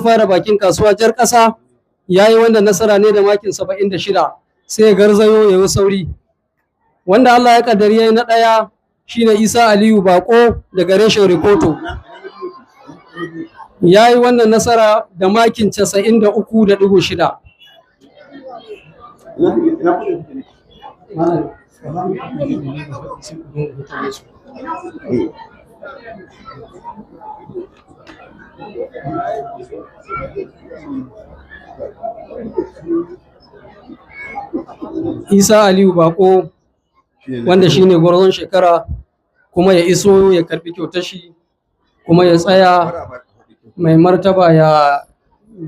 fara bakin kasuwa jar ƙasa ya yi wanda nasara ne da makin 76 sai ya garzayo ya yi sauri. Wanda Allah ya kaddari ya yi na ɗaya shine Isa Aliyu Bako daga reshen Rikoto. Ya yi wannan nasara da makin 93.6. Isa Aliyu Bako wanda shine gwarzon shekara kuma ya iso ya karbi kyautar shi kuma ya tsaya mai martaba ya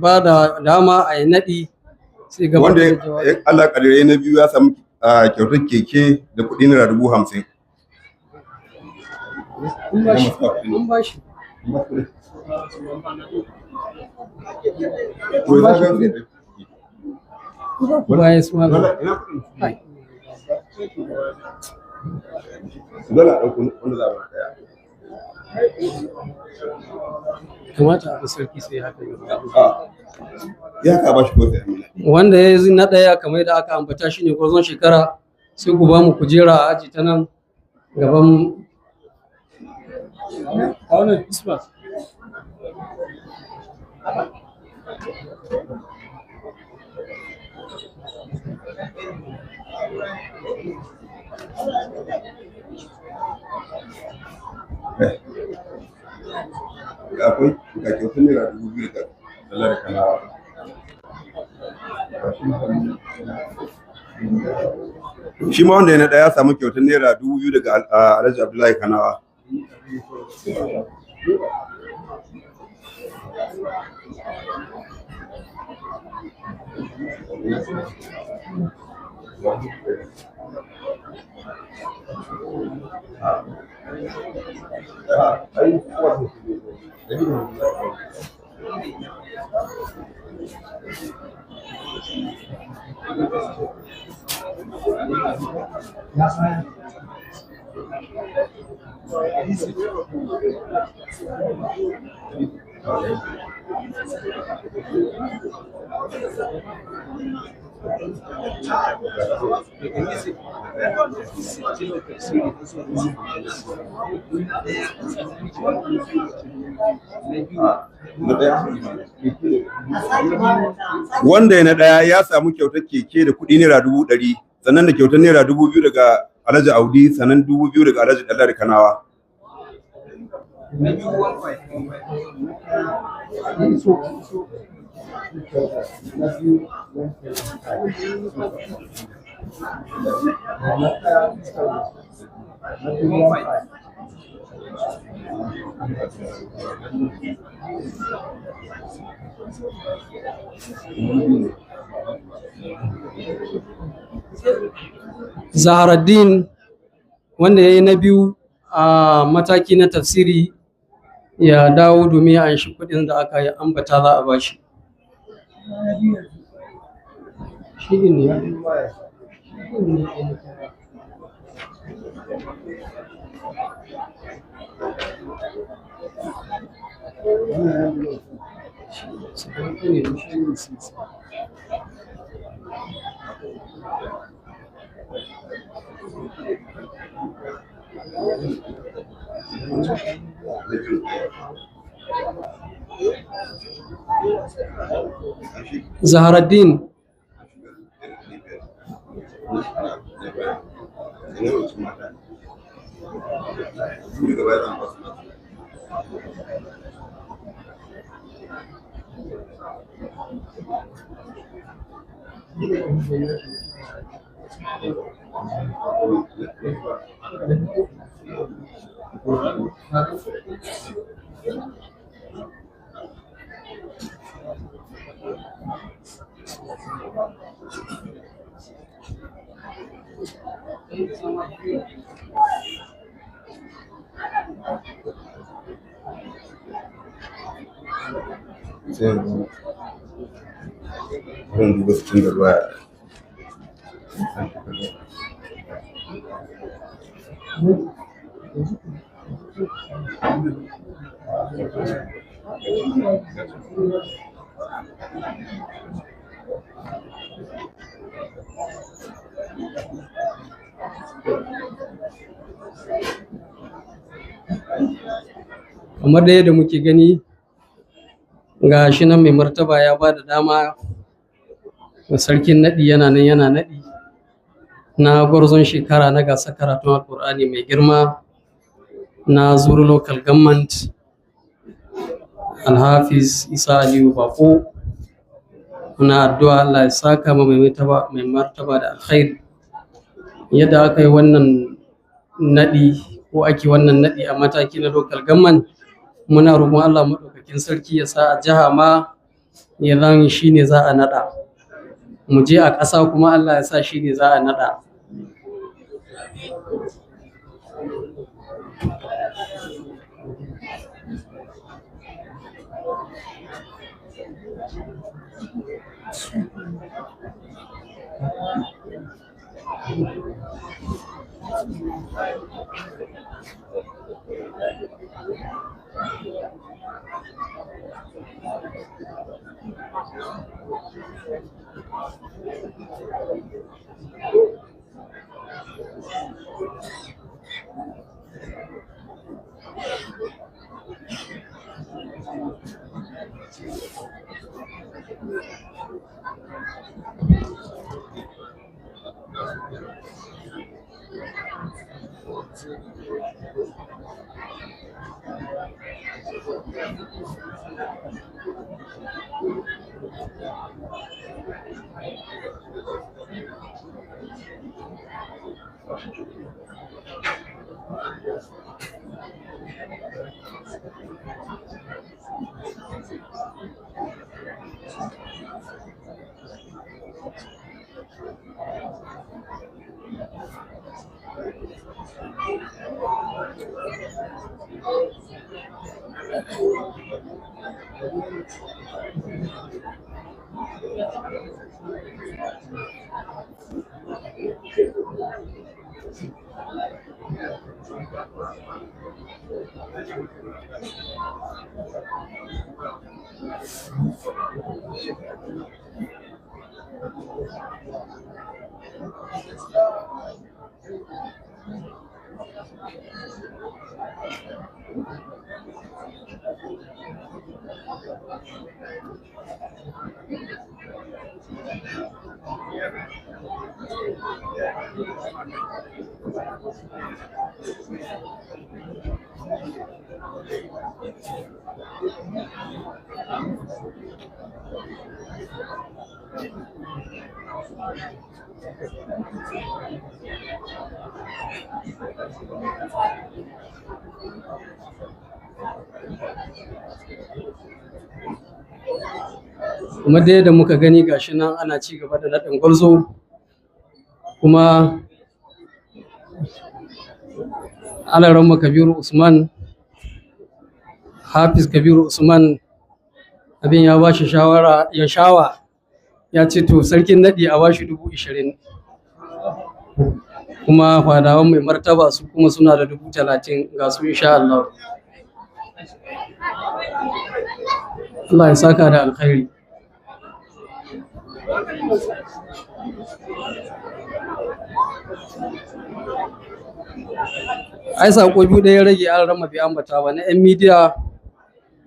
ba da dama a yi naɗi sai gaba wanda Allah kadire na biyu ya samu kyautar keke da kuɗi naira 50,000. Kamata a sarki sai haka ya ka ba shi ko sai wanda ya yi na ɗaya kamar da aka ambata shi ne gwarzon shekara sai ku ba mu kujera a aji ta nan gaban akwai ga kyautar naira 2,000 da Allah da Kanawa. Shi ma wanda ya naɗa ya samu kyautar naira 2,000 daga Alhaji Abdullahi Kanawa. Wanda ya na ɗaya ya samu kyautar keke da kuɗi naira 100,000 sannan da kyautar naira 2,000 daga Alhaji Audi sannan 2,000 daga Alhaji Dallari Kanawa. Zaharaddin wanda ya yi na biyu a mataki na tafsiri ya dawo domin ya anshi kuɗin da aka yi ambata za a bashi. Zaharaddin kamar da yadda muke gani ga shi nan mai martaba ya ba da dama sarkin naɗi yana nan yana naɗi na gwarzon shekara na gasar karatun alkur'ani mai girma na Zuru local government Alhafiz Isa Aliyu Bako. Muna addu'a Allah ya saka ma mai martaba da alkhairi yadda aka yi wannan naɗi ko ake wannan naɗi a mataki na local government. Muna roƙon Allah maɗaukakin sarki ya sa a jiha ma ya zan shi ne za a naɗa, mu je a ƙasa kuma Allah ya sa shi ne za a naɗa. Kuma da yadda muka gani gashi nan ana ci gaba da naɗin gwarzo, kuma Alaramma Kabiru Usman, Hafiz Kabiru Usman abin ya ba shi shawa ya ce to sarkin naɗi a ba shi 20,000, kuma fadawan mai martaba su kuma suna da 30,000 ga su insha Allah. Allah ya saka da alkhairi. Ai sako biyu ɗaya rage Alaramma bai ambata ba na 'yan midiya,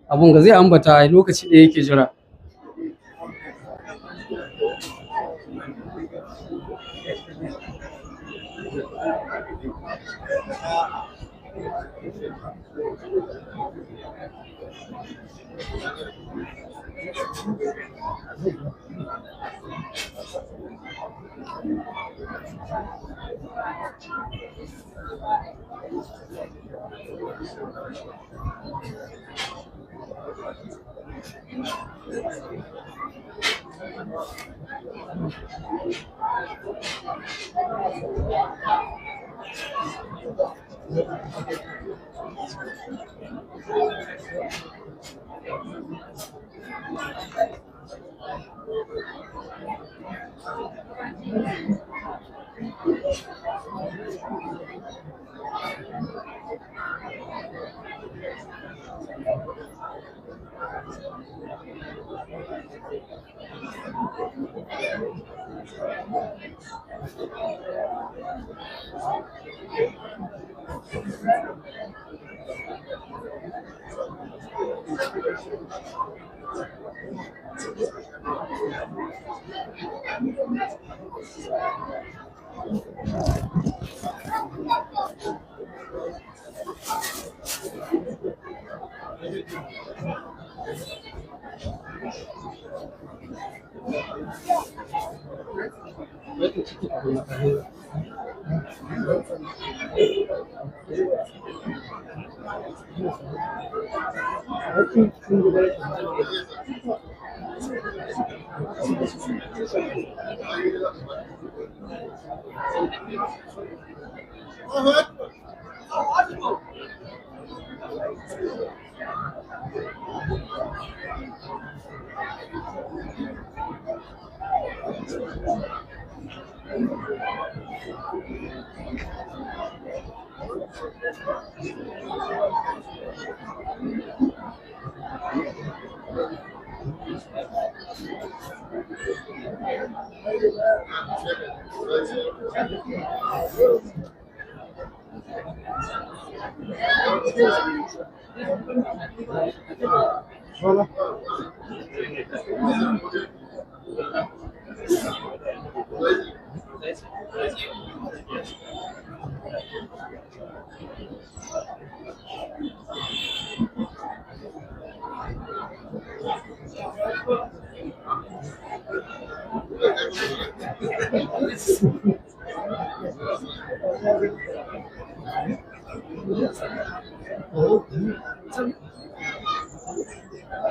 abun ga zai ambata a lokaci ɗaya yake jira.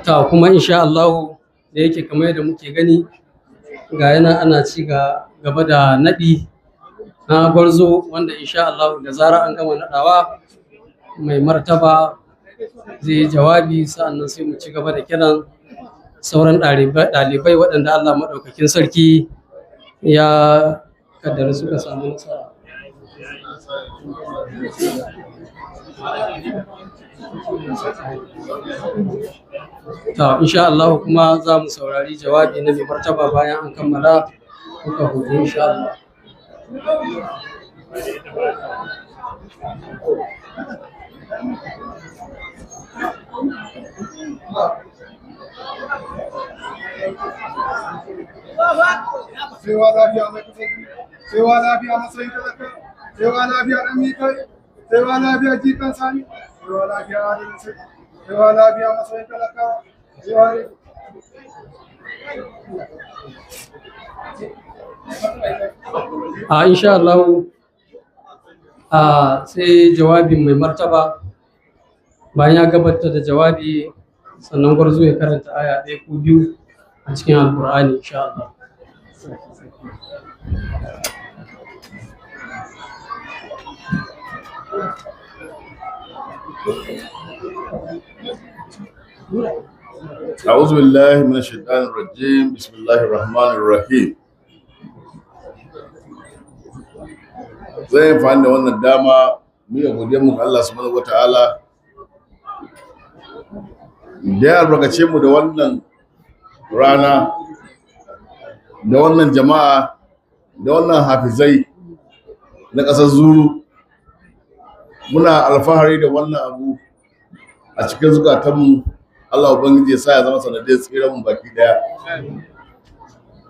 Ta kuma insha Allah da yake kamar yadda muke gani ga yana ana ci gaba da naɗi na gwarzo, wanda insha Allah da zara an gama naɗawa mai martaba zai yi jawabi, sa'annan sai mu ci gaba da kiran sauran ɗalibai waɗanda Allah maɗaukakin sarki ya kaddara suka samu nasara. Ta insha Allah kuma za mu saurari jawabi na mai martaba bayan an kammala kuka hudu insha Allah. Sewa lafiya mai kusurki, sewa lafiya matsayin talaka, sewa lafiya ɗan mikai, sewa lafiya jikan sani, sewa lafiya adalin sai, sewa lafiya matsayin talaka, sewa insha Allah sai jawabin mai martaba. Bayan ya gabatar da jawabi, sannan gwarzo ya karanta aya ɗaya ko biyu a cikin Alƙur'ani insha Allah. أعوذ بالله من الشيطان الرجيم بسم الله الرحمن الرحيم. Zai amfani da wannan dama mu yi godiya mu ga Allah subhanahu wataala da ya albarkace mu da wannan rana, da wannan jama'a, da wannan hafizai na ƙasar Zuru. Muna alfahari da wannan abu a cikin zukatanmu. Allah Ubangiji ya sa ya zama sanadiyar tsiran mu baki daya.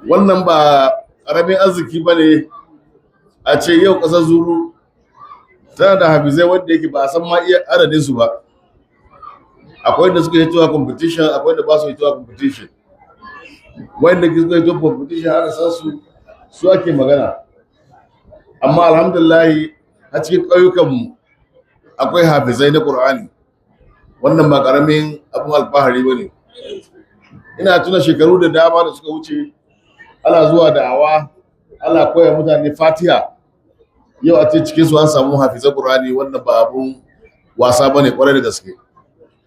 Wannan ba ƙaramin arziki ba ne a ce yau ƙasar Zuru tana da hafizai wanda yake ba a san ma iya adadin su ba. Akwai da suka yi tuwa competition, akwai da ba su yi tuwa competition. Wanda suka yi tuwa competition aka san su ake magana. Amma alhamdulillah a cikin ƙauyukanmu akwai hafizai na Qur'ani. Wannan ba ƙaramin abin alfahari ba ne. Ina tuna shekaru da dama da suka wuce ana zuwa da'awa, ana koya mutane Fatiha. Yau a ce cikin su an samu hafizai Qur'ani, wannan ba abun wasa ba ne ƙwarai da gaske.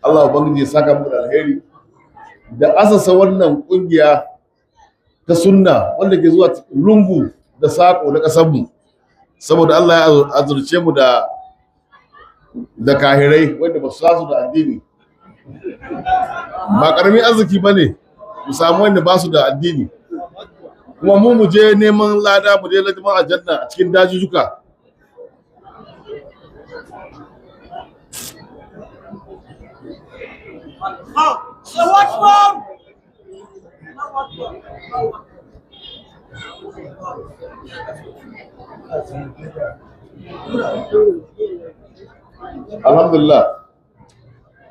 Allah Ubangiji ya saka muku da alheri da asasa wannan ƙungiya ta sunna wanda ke zuwa lungu da saƙo na ƙasarmu, saboda Allah ya azurce mu da kahirai wanda ba su sasu da addini. Ba ƙaramin arziki ba ne mu samu wanda ba su da addini. kuma mu je neman lada, mu je neman aljanna a cikin dajujuka. Alhamdulillah.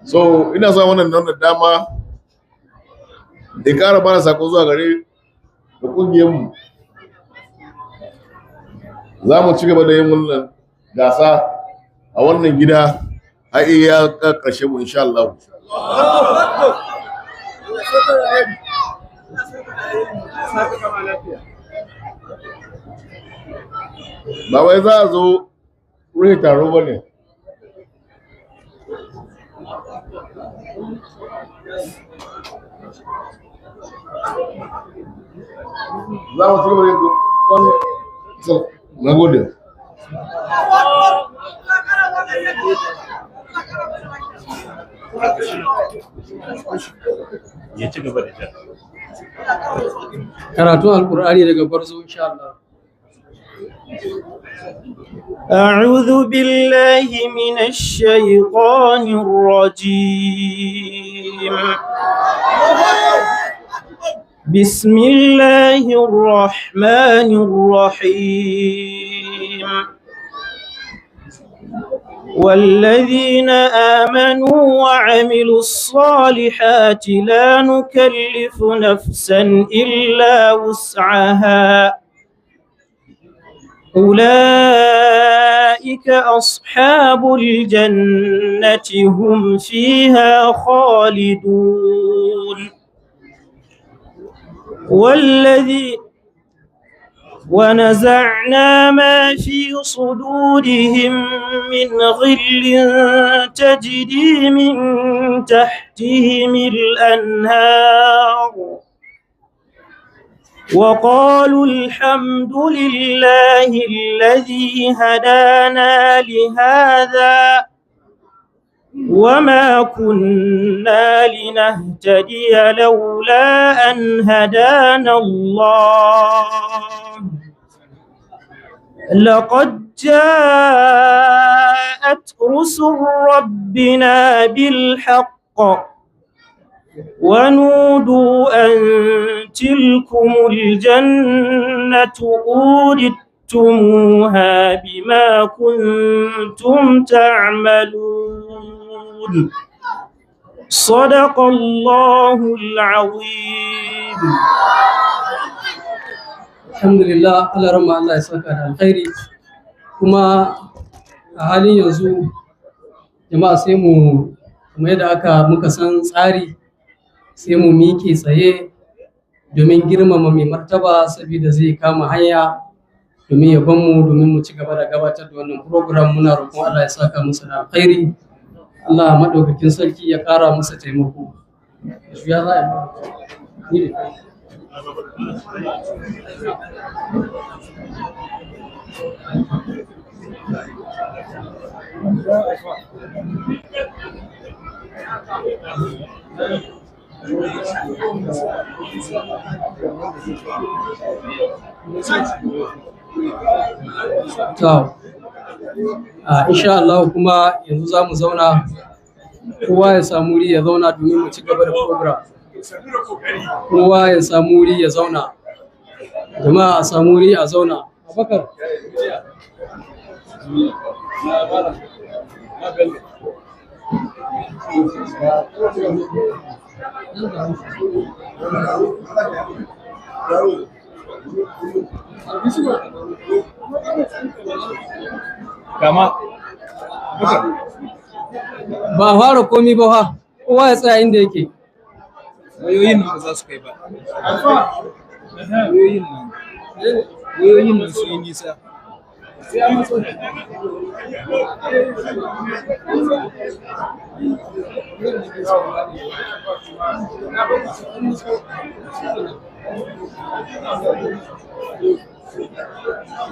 So ina son wannan dama da ƙara bana sako zuwa gare da ƙungiyarmu. Za mu ci gaba da yin wannan gasa a wannan gida har iya ƙarshe mu insha Allah. Ba wai za a zo wurin taro ba ne. Za mu ci gaba da yin wannan. Na gode. Ya ci gaba da ja. Karatun Alƙur'ani daga Gwarzo insha Allah. أعوذ بالله من الشيطان الرجيم بسم الله الرحمن الرحيم والذين آمنوا وعملوا الصالحات لا نكلف نفسا إلا وسعها أولئك أصحاب الجنة هم فيها خالدون ونزعنا ما في صدورهم من غل تجري من تحتهم الأنهار وقالوا الحمد لله الذي هدانا لهذا وما كنا لنهتدي لولا أن هدانا الله لقد جاءت رسل ربنا بالحق ونودوا أن تلكم الجنة أورثتموها بما كنتم تعملون صدق الله العظيم. Alhamdulillah, Allah rahma Allah ya saka da alkhairi. Kuma a halin yanzu jama'a sai mu kuma yadda muka san tsari sai mu miƙe tsaye domin girmama mai martaba saboda zai kama hanya domin ya mu domin mu ci gaba da gabatar da wannan program. Muna roƙon Allah ya saka musu da alkhairi, Allah madaukakin sarki ya ƙara musu taimako. Ya za a insha Allah kuma yanzu za mu zauna, kowa ya samu wuri ya zauna domin mu ci gaba da program. Kowa ya samu wuri ya zauna, jama'a a samu wuri a zauna. Abubakar Kama ba fara komi ba fa, kowa ya tsaya inda yake. wayoyin nan ba za su kai ba. Wayoyin nan su yi nisa.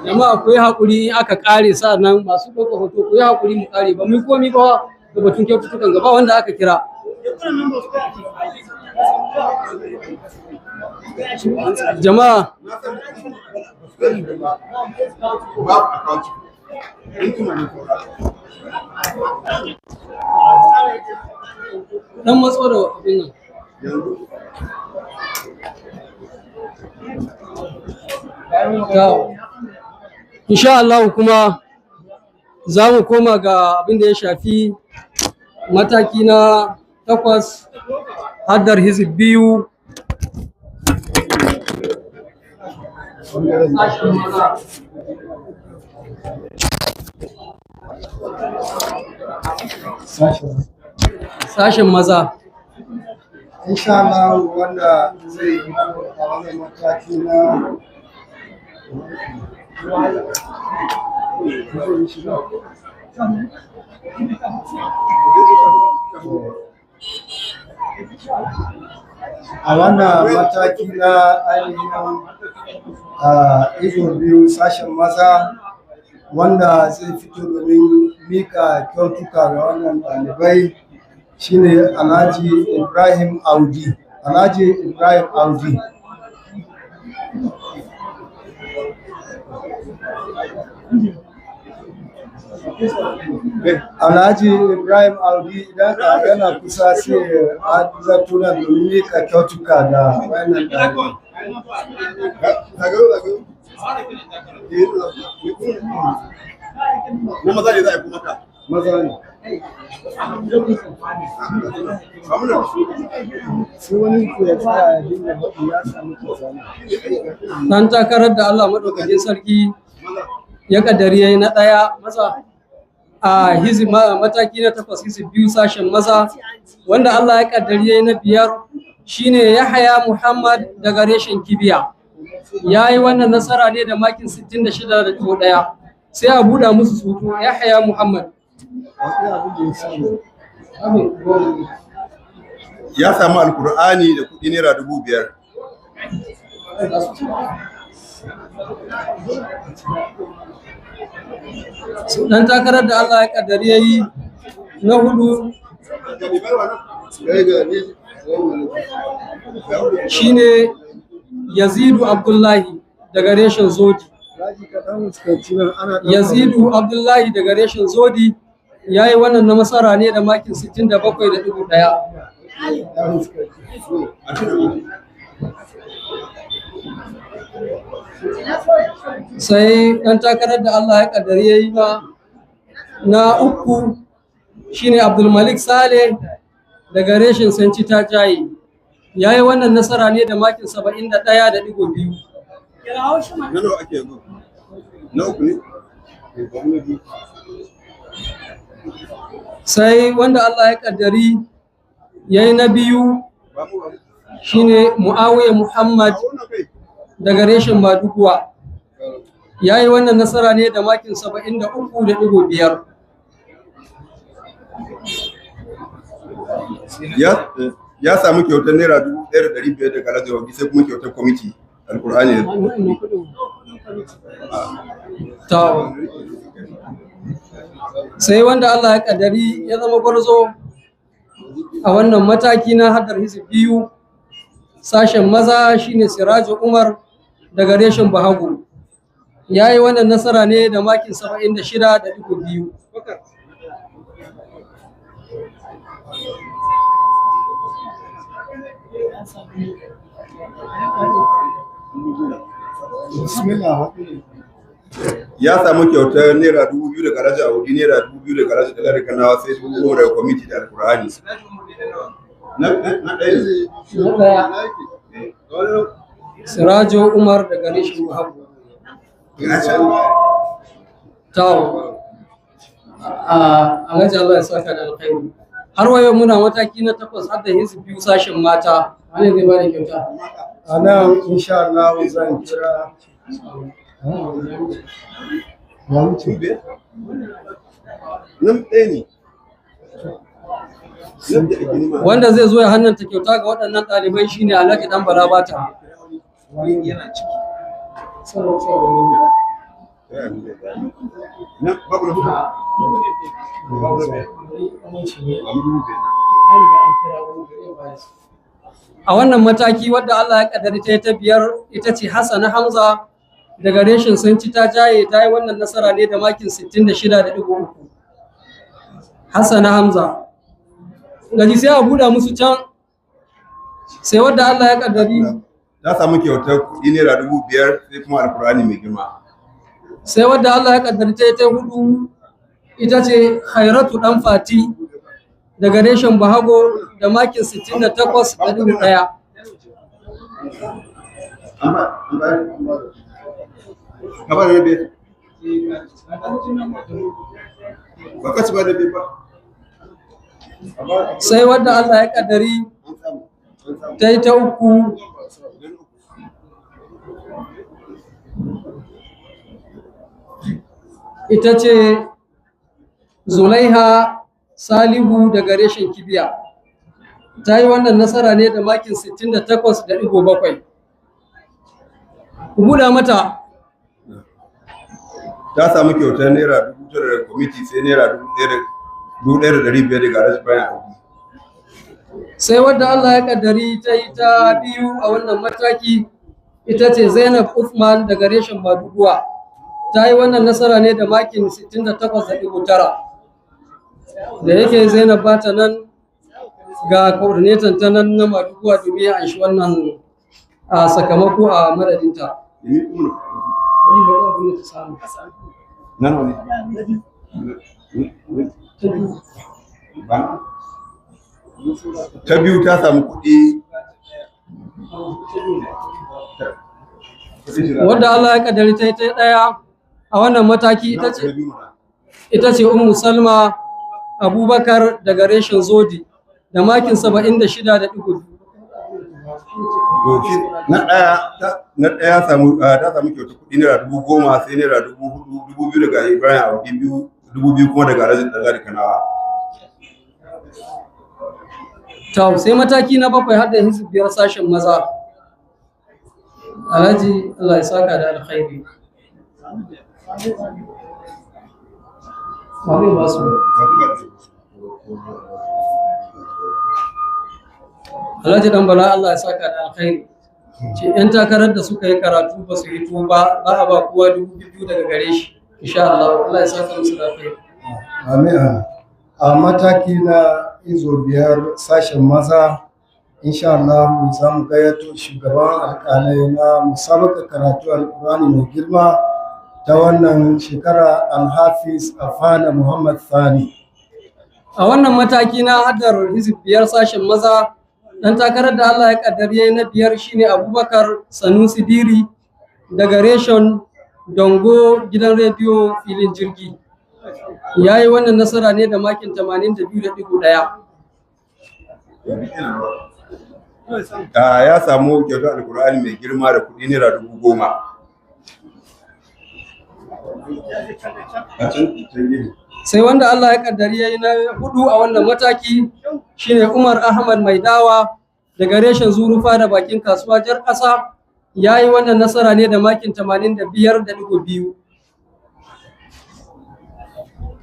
Jama'a ku yi haƙuri in aka ƙare, sa'annan masu ɗaukar hoto ku yi haƙuri mu ƙare, ba mu yi komi ba da batun kyaututtukan gaba wanda aka kira. Jama'a, dan matso da abin nan. Insha Allah kuma za mu koma ga abin da ya shafi mataki na 8 haddar hizib biyu. Sashen maza. insha Allah wanda zai yi a wannan mataki na a wannan mataki na ainihin ido biyu sashen maza wanda zai fito domin mika kyautuka ga wannan ɗalibai shine Alhaji Ibrahim Audi. Alhaji Ibrahim Audi. Alhaji Ibrahim Audi idan ka yana kusa sai a zartuna domin mika kyautuka da wannan ɗalibai. Na maza ne za a yi kuma ka. Maza ne. Sai wani ku ya tsaya ya dinga faɗi ya samu kazana. Dan takarar da Allah maɗaukakin sarki ya kaddari yayi na ɗaya maza a mataki na 8 hizib biyu sashen maza, wanda Allah ya kaddari yayi na 5 shine Yahaya Muhammad daga reshen Kibiya. Yayi wannan nasara ne da makin 66.1. Sai a buɗa musu sutu Yahaya Muhammad. Ya samu alkur'ani da kuɗi naira 5,000. Dan takarar da Allah ya kaddari yayi na 4 shine Yazidu Abdullahi daga reshen Zodi. Yazidu Abdullahi daga reshen Zodi yayi wannan na masara ne da makin 67.1. Sai ɗan takarar da Allah ya kaddari yayi na 3 shine Abdulmalik Saleh daga reshen Sanci ta jaye. Yayi wannan nasara ne da makin 71.2. Na nawa ake yanzu? Na uku ne? Sai wanda Allah ya kaddari yayi na 2 shine Muawiya Muhammad daga reshen Maduguwa. Yayi wannan nasara ne da makin 73.5. Ya samu kyautar naira 1,500 daga Alhaji Audi, sai kuma kyautar kwamiti alkur'ani. Sai wanda Allah ya kaddari ya zama gwarzo a wannan mataki na haddar hizib biyu sashen maza shine Siraju Umar daga reshen Bahago. Yayi wannan nasara ne da makin 76.2. Ya samu kyautar naira 2,000 daga Alhaji Audi, naira 2,000 daga Alhaji Dalari Kanawa, sai 10,000 daga kwamiti da alkur'ani. Na ɗaya. Sirajo Umar daga reshen Bahago. Alhaji Allah ya saka da alkhairi. Har wayo muna mataki na 8 har da hizib biyu sashen mata. Wani zai bada kyauta. A nan insha Allah zan kira Nan ɗaya ne. Wanda zai zo ya hannanta kyauta ga waɗannan ɗalibai shine Alhaji Dan Balabata. Yana ciki. Nan babu da hudu. a wannan mataki wadda Allah ya kaddari ta biyar ita ce Hassana Hamza daga reshen Sanci ta jaye ta yi wannan nasara ne da makin 66.3. Hassana Hamza gaji sai a buɗa musu can, sai wadda Allah ya kaddari ta samu kyautar kuɗi naira 5,000 sai kuma alkur'ani mai girma. sai wadda Allah ya kaddari ta hudu ita ce Khairatu Dan Fati daga reshen Bahago da makin 68.1. Sai wadda Allah ya kaddari ta yi ta uku ita ce Zulaiha Salihu daga reshen Kibiya. Ta yi wannan nasara ne da makin 68.7. Ku buɗa mata. Ta samu kyautar naira 9,000 daga kwamiti sai naira 1,500 daga Alhaji Bayan Audi. Sai wadda Allah ya kaddari ta yi ta biyu a wannan mataki ita ce Zainab Uthman daga reshen Maduguwa. Ta yi wannan nasara ne da makin 68.9. Da yake Zainab ba ta nan, ga coordinator ta nan na Maduguwa domin ya anshi wannan sakamako a madadinta. Ta biyu ta samu kuɗi. Wadda Allah ya kaddari ta yi ta ɗaya a wannan mataki ita ce Ummu Salma Abubakar daga reshen Zodi da makin 76.2. Na ɗaya ta samu kyautar kuɗi naira 10,000 sai naira 4,000, 2,000 daga Ibrahim Audi, 2,000 kuma daga Alhaji Dangare Kanawa. Sai mataki na 7 har da hizbiyar sashen maza. Alhaji Allah ya saka da alkhairi. Alhaji Dan Bala Allah ya saka da alkhairi. Ce yan takarar da suka yi karatu ba su hito ba, za a ba kowa 2,000 daga gare shi. Insha Allah Allah ya saka musu da alkhairi. Amin. A mataki na izo 5 sashen maza, insha Allah za mu gayyato shugaban alƙalai na musabaka karatu alƙur'ani mai girma ta wannan shekara Alhafiz Afana Muhammad Thani. A wannan mataki na haddar hizib 5 sashen maza, dan takarar da Allah ya kaddari yayi na 5 shine Abubakar Sanusi Diri daga reshen Dongo gidan rediyo filin jirgi. Yayi wannan nasara ne da makin 82.1. Ya samu kyautar alkur'ani mai girma da kuɗi naira 10,000. Sai wanda Allah ya kaddari yayi na 4 a wannan mataki shine Umar Ahmad Maidawa daga reshen Zurufa da bakin kasuwa Jar Ƙasa. Yayi wannan nasara ne da makin 85.2.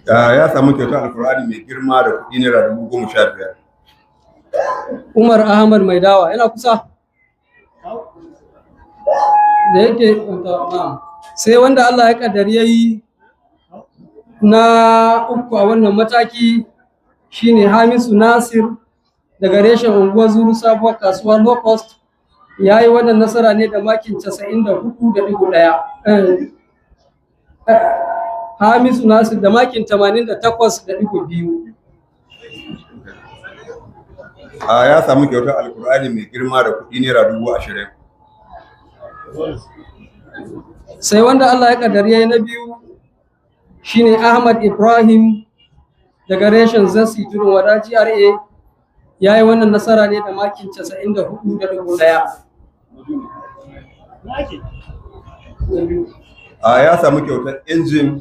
Ya samu kyautar alkur'ani mai girma da kuɗi naira 15,000. Umar Ahmad Maidawa yana kusa da yake sai wanda Allah ya kaddari yayi na 3 a wannan mataki shine Hamisu Nasir daga reshen unguwar Zuru sabuwar kasuwa low cost. Yayi wannan nasara ne da makin 94.1. Hamisu Nasir da makin 88.2. Ya samu kyautar alkur'ani mai girma da kuɗi naira 20,000. Sai wanda Allah ya kaddari yayi na 2 shine Ahmad Ibrahim daga reshen Zasi Tudun Wada GRA. Yayi wannan nasara ne da makin 94.1. Ya samu kyautar injin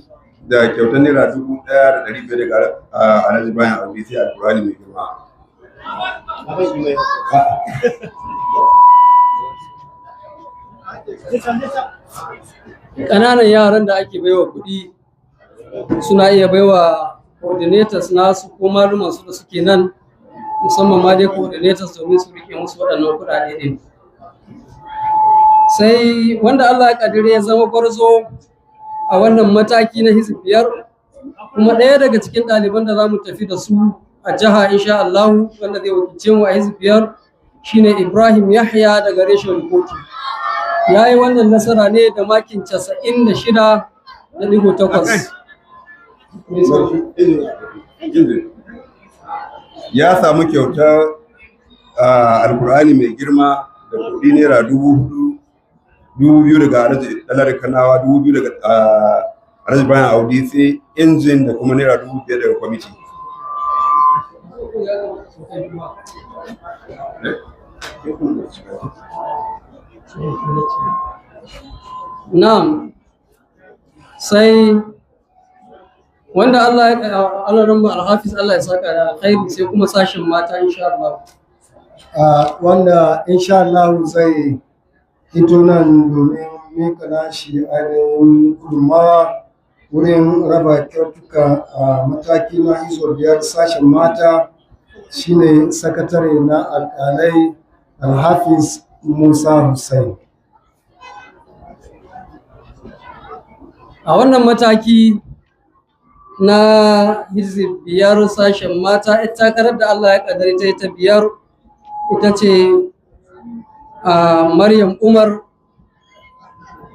da kyautar naira 1,500 daga Alhaji Bayan Audi sai alkur'ani mai girma. Ƙananan yaran da ake baiwa kuɗi suna iya baiwa coordinators nasu ko maluman su da suke nan musamman ma dai coordinators domin su rike musu waɗannan kuɗaɗe ɗin. Sai wanda Allah ya ƙaddare ya zama gwarzo a wannan mataki na hizib biyar, kuma ɗaya daga cikin ɗaliban da za mu tafi da su a jiha insha Allah wanda zai wakilce mu a hizib biyar shine Ibrahim Yahya daga reshen Rikoki. Ya yi wannan nasara ne da makin 96.8. Ya samu kyautar alkur'ani mai girma da kuɗi naira 2,000 daga Alhaji Kanawa, 2,000 daga Alhaji Bayan Audi, sai injin da kuma naira 5,000 daga kwamiti. Na'am, sai wanda Allah ya ramba alhafiz Allah ya saka da alkhairi, sai kuma sashin mata insha Allah. Wanda insha Allah zai hito nan domin mika nashi ainihin gudunmawa wurin raba kyautuka a mataki na hizo biyar sashen mata shine sakatare na alkalai alhafiz Musa Hussein. A wannan mataki na hizib biyar sashen mata, ita takarar da Allah ya kaddare ta ta biyar ita ce Maryam Umar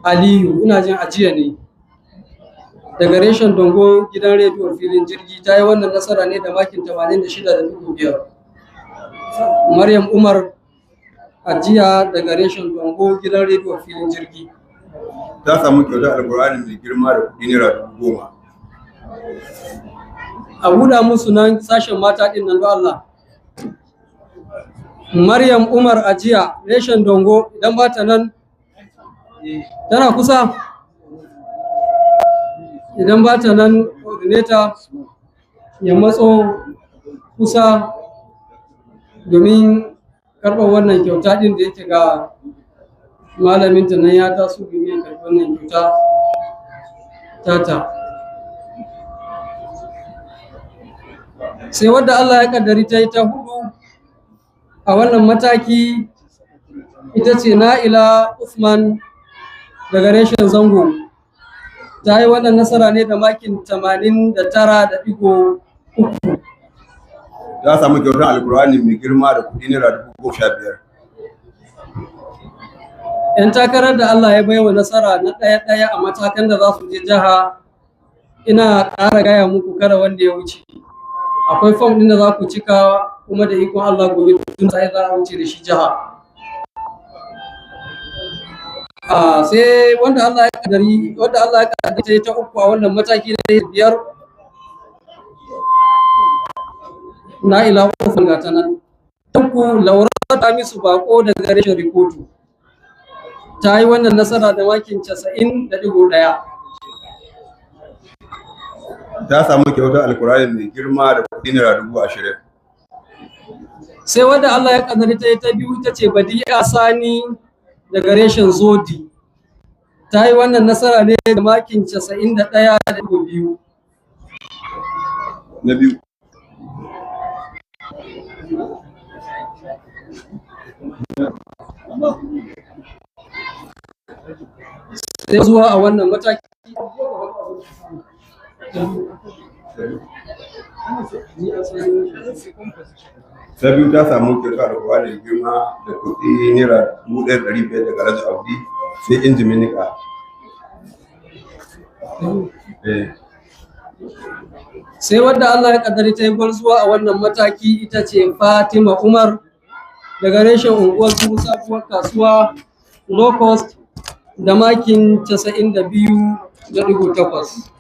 Aliyu, ina jin ajiya ne, daga reshen Dongo gidan rediyo filin jirgi. Ta yi wannan nasara ne da makin 86.5. Maryam Umar ajiya daga reshen Dongo gidan rediyo filin jirgi. Ta samu kyautar alkur'ani mai girma da kuɗi naira 10,000. A buɗa musu nan sashen mata ɗin nan don Allah. Maryam Umar ajiya reshen Dongo, idan ba ta nan tana kusa, idan ba ta nan coordinator ya matso kusa domin karɓar wannan kyauta ɗin da yake ga malaminta nan ya taso domin karɓar wannan kyauta tata. Sai wadda Allah ya kaddari ta yi ta hudu a wannan mataki ita ce Na'ila Usman daga reshen Zango. Ta yi wannan nasara ne da makin 89.3. Ya samu kyautar alkur'ani mai girma da kuɗi naira 15,000. 'Yan takarar da Allah ya baiwa nasara na ɗaya-ɗaya a matakan da za su je jiha, ina ƙara gaya muku kada wanda ya wuce. Akwai fom ɗin da za ku cika, kuma da ikon Allah gobe tun sai za a wuce da shi jiha. Sai wanda Allah ya kaddari ta uku a wannan mataki na biyar, Na'ila Usman ga ta nan. Uku, Laura Hamisu Bako daga reshen Rikotu. Ta yi wannan nasara da makin 90.1. Ta samu kyautar alkur'ani mai girma da kuɗi naira 20,000. Sai wanda Allah ya kaddari ta yi ta biyu ita ce Badi'a Sani daga reshen Zodi. Ta yi wannan nasara ne da makin 91.2. Na biyu. Sai zuwa a wannan mataki Ta biyu ta samu kyautar alkur'ani mai girma da kuɗi naira 1,500 daga Alhaji Audi, sai injimin niƙa. sai wadda Allah ya kaddari ta yi gwarzuwa a wannan mataki ita ce Fatima Umar daga reshen unguwar sabuwar kasuwa low cost da makin 92.8.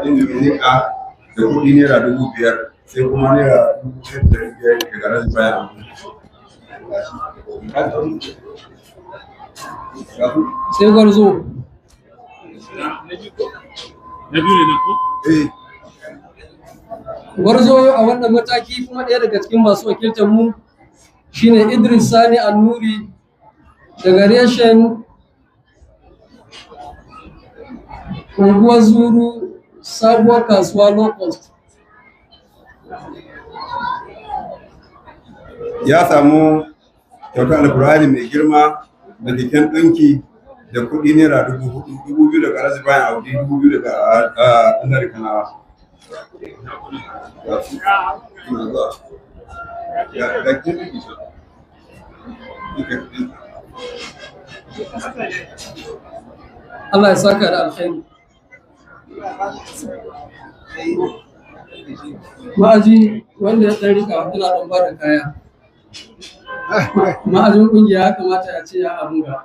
injimin niƙa da kuɗi naira 5,000 sai kuma naira 1,500 daga nan bayan sai gwarzo. Gwarzo a wannan mataki kuma ɗaya daga cikin masu wakiltar mu shine Idris Sani Annuri daga reshen unguwar Zuru sabuwar kasuwa low cost. ya samu kyautar alkur'ani mai girma da keken ɗinki da kuɗi naira 4,000, 2,000 daga Alhaji Bayan Audi, 2,000 daga Ɗanladi Kanawa. Allah ya saka da alkhairi. Ma'aji wanda ya ɗan rika tana ɗan bada kaya. Ma'ajin ƙungiya ya kamata a ce ya abuga.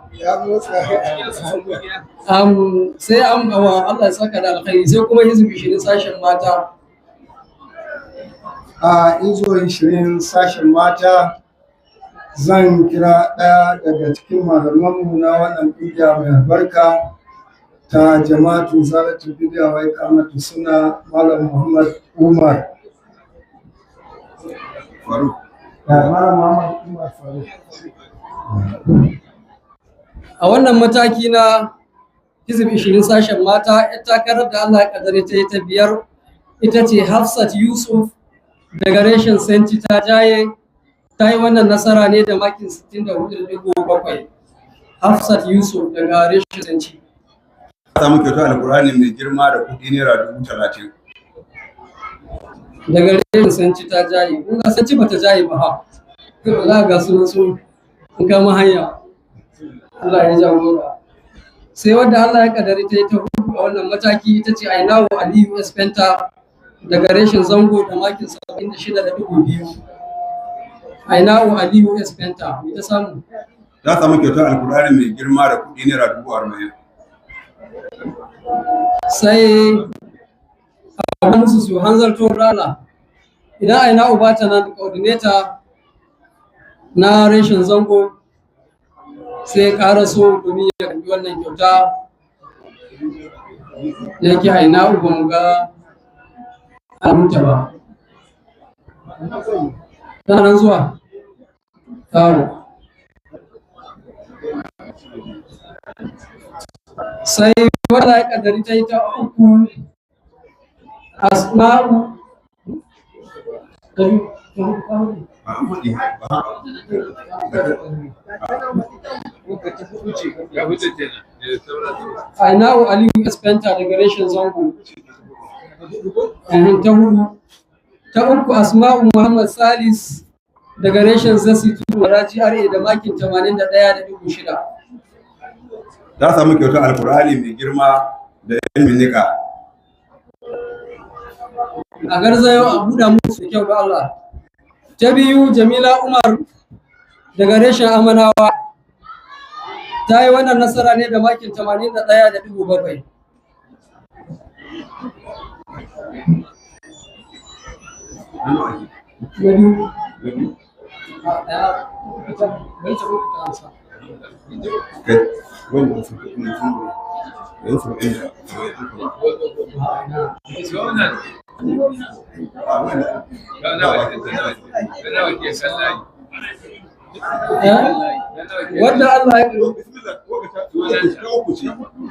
Sai an bawa Allah ya saka da alkhairi sai kuma hizbi shirin sashen mata. A izo shirin sashen mata zan kira ɗaya daga cikin malamanmu na wannan ƙungiya mai albarka ta jama'atu zalatul bid'a wa iqamatu sunna Malam Muhammad Umar. A wannan mataki na hizib 20 sashen mata, ya takarar da Allah ya kaddare ta yi ta biyar ita ce Hafsat Yusuf daga reshen Senti ta jaye. Ta yi wannan nasara ne da makin 64.7. Hafsat Yusuf daga reshen Senti. Ya samu kyautar alkur'ani mai girma da kuɗi naira 30,000. Daga reshen Senti ta jaye. In ga Senti bata jaye ba ha. Za ga sun kama hanya. Allah ya jagora. Sai wadda Allah ya kaddare ta yi ta hudu a wannan mataki ita ce Ainawu Aliyu Espenta daga reshen Zango da makin 76.2. Ainawu Aliyu Espenta ita samu. Ta samu kyautar alkur'ani mai girma da kuɗi naira 40,000. Sai a musu su hanzarto rana idan Ainawu ba ta nan coordinator na reshen Zango sai ƙara so domin ya karbi wannan kyauta da yake Ainawu ba mu ga aminta ba. Tana nan zuwa taro. Sai wadda ya kaddari ta yi ta uku Asma'u Ainawu Aliyu Espenta daga reshen Zango. Ta hudu. Ta uku Asma'u Muhammad Salis daga reshen Zasi Tudu Wara GRA da makin 81.6. Ta samu kyautar alkur'ani mai girma da ilimin niƙa. A garzayo a buɗa musu da kyau da Allah. Ta biyu Jamila Umar daga reshen Amanawa. Ta yi wannan nasara ne da makin 81.7. Wanda Allah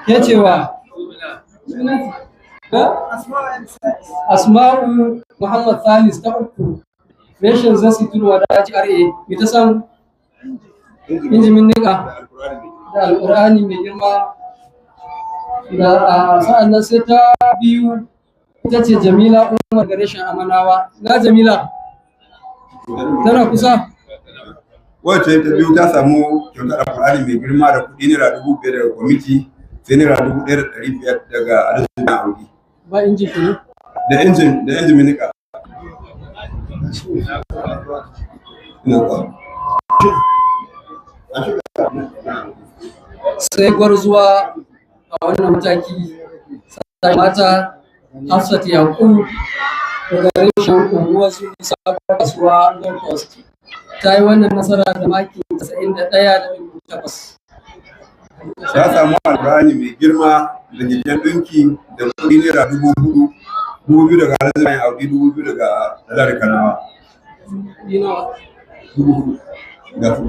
ya cewa Asma'u Muhammad Salis ta uku reshen Zasi Tudu Wara GRA mai ta samu injimin niƙa da alƙur'ani mai girma da sa'an nan sai ta biyu ita ce Jamila Umar ga reshen Amanawa. Na Jamila tana kusa. Wacce ta biyu ta samu kyautar alkur'ani mai girma da kuɗi naira 5,000 daga kwamiti sai naira 1,500 daga Alhaji Audi. Ba inji ne? Da injin minika. Sai gwarzuwa a wannan mataki mata Hafsat Yakubu daga reshen unguwar su sabuwar kasuwa Gold Coast. Ta yi wannan nasara da maki 91.8. Ta samu alƙur'ani mai girma da gidan ɗinki da kuɗi naira 4,000, 2,000 daga Alhaji Ibrahim Audi, 2,000 daga Dalari Kanawa. 4,000 ga su.